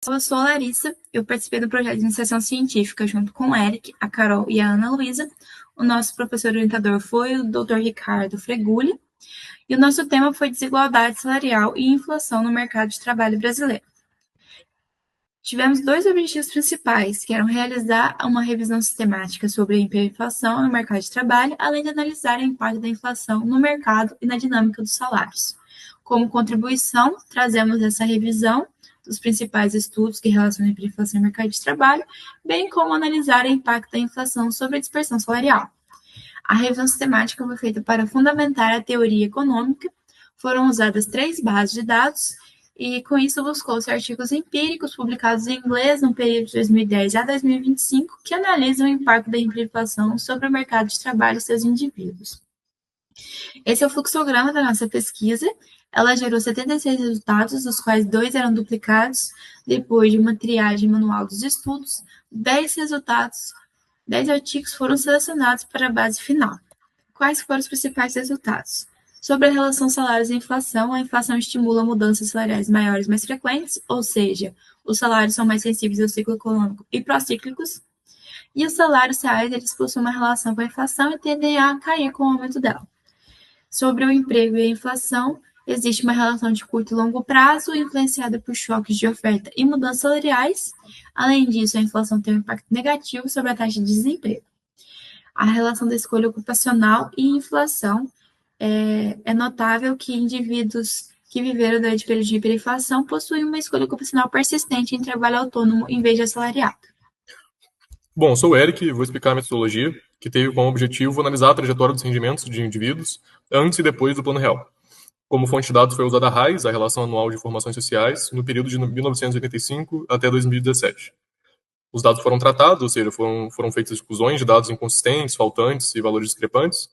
Eu sou a Larissa, eu participei do projeto de iniciação científica junto com o Eric, a Carol e a Ana Luísa. O nosso professor orientador foi o Dr. Ricardo Freguli, e o nosso tema foi desigualdade salarial e inflação no mercado de trabalho brasileiro. Tivemos dois objetivos principais, que eram realizar uma revisão sistemática sobre a hiperinflação no mercado de trabalho, além de analisar o impacto da inflação no mercado e na dinâmica dos salários. Como contribuição, trazemos essa revisão dos principais estudos que relacionam a hiperinflação e o mercado de trabalho, bem como analisar o impacto da inflação sobre a dispersão salarial. A revisão sistemática foi feita para fundamentar a teoria econômica, foram usadas 3 bases de dados, e com isso buscou-se artigos empíricos publicados em inglês no período de 2010 a 2025 que analisam o impacto da hiperinflação sobre o mercado de trabalho e seus indivíduos. Esse é o fluxograma da nossa pesquisa. Ela gerou 76 resultados, dos quais 2 eram duplicados. Depois de uma triagem manual dos estudos, 10 artigos foram selecionados para a base final. Quais foram os principais resultados? Sobre a relação salários e inflação, a inflação estimula mudanças salariais maiores mais frequentes, ou seja, os salários são mais sensíveis ao ciclo econômico e procíclicos, e os salários reais eles possuem uma relação com a inflação e tendem a cair com o aumento dela. Sobre o emprego e a inflação, existe uma relação de curto e longo prazo, influenciada por choques de oferta e mudanças salariais. Além disso, a inflação tem um impacto negativo sobre a taxa de desemprego. A relação da escolha ocupacional e inflação é notável que indivíduos que viveram durante o período de hiperinflação possuem uma escolha ocupacional persistente em trabalho autônomo em vez de assalariado. Bom, sou o Eric e vou explicar a metodologia, que teve como objetivo analisar a trajetória dos rendimentos de indivíduos antes e depois do Plano Real. Como fonte de dados foi usada a RAIS, a Relação Anual de Informações Sociais, no período de 1985 até 2017. Os dados foram tratados, ou seja, foram feitas exclusões de dados inconsistentes, faltantes e valores discrepantes,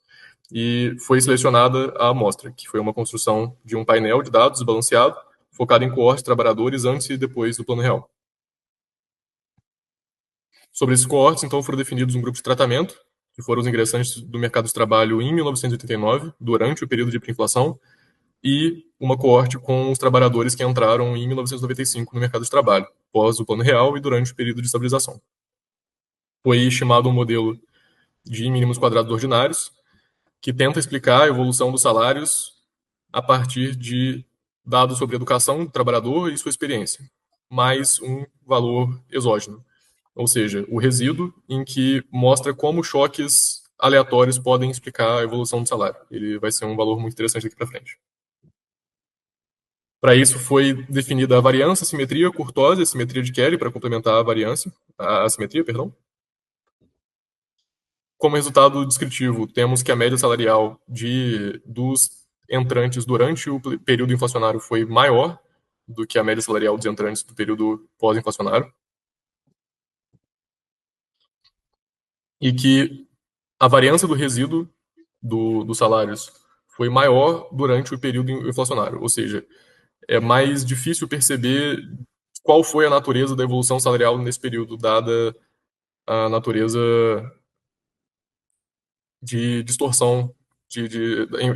e foi selecionada a amostra, que foi uma construção de um painel de dados balanceado, focado em coortes de trabalhadores antes e depois do Plano Real. Sobre esses coortes, então, foram definidos um grupo de tratamento, que foram os ingressantes do mercado de trabalho em 1989, durante o período de hiperinflação, e uma coorte com os trabalhadores que entraram em 1995 no mercado de trabalho, pós o Plano Real e durante o período de estabilização. Foi estimado um modelo de mínimos quadrados ordinários, que tenta explicar a evolução dos salários a partir de dados sobre a educação do trabalhador e sua experiência, mais um valor exógeno, ou seja, o resíduo em que mostra como choques aleatórios podem explicar a evolução do salário. Ele vai ser um valor muito interessante daqui para frente. Para isso foi definida a variância, a simetria, a curtose, a simetria de Kelly para complementar a simetria, perdão. Como resultado descritivo, temos que a média salarial dos entrantes durante o período inflacionário foi maior do que a média salarial dos entrantes do período pós-inflacionário. E que a variância do resíduo dos salários foi maior durante o período inflacionário, ou seja, é mais difícil perceber qual foi a natureza da evolução salarial nesse período, dada a natureza de distorção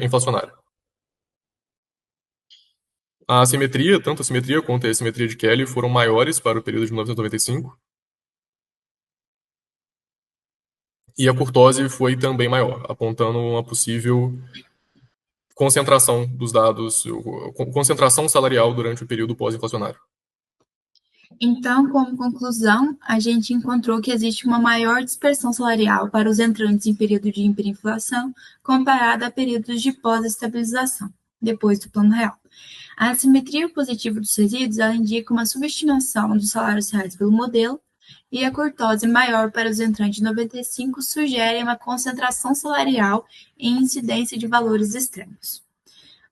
inflacionária. A assimetria, tanto a simetria quanto a assimetria de Kelly, foram maiores para o período de 1995. E a curtose foi também maior, apontando uma possível concentração dos dados, concentração salarial durante o período pós-inflacionário. Então, como conclusão, a gente encontrou que existe uma maior dispersão salarial para os entrantes em período de hiperinflação comparada a períodos de pós-estabilização, depois do Plano Real. A assimetria positiva dos resíduos ela indica uma subestimação dos salários reais pelo modelo, e a curtose maior para os entrantes de 95 sugere uma concentração salarial em incidência de valores extremos.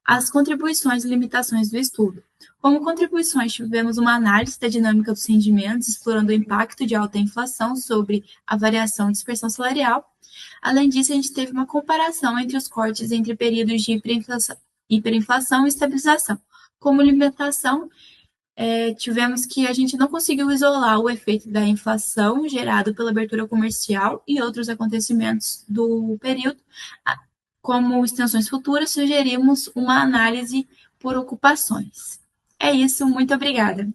As contribuições e limitações do estudo. Como contribuições, tivemos uma análise da dinâmica dos rendimentos, explorando o impacto de alta inflação sobre a variação de dispersão salarial. Além disso, a gente teve uma comparação entre os cortes entre períodos de hiperinflação e estabilização. Como limitação, tivemos que a gente não conseguiu isolar o efeito da inflação gerado pela abertura comercial e outros acontecimentos do período. Como extensões futuras, sugerimos uma análise por ocupações. É isso, muito obrigada.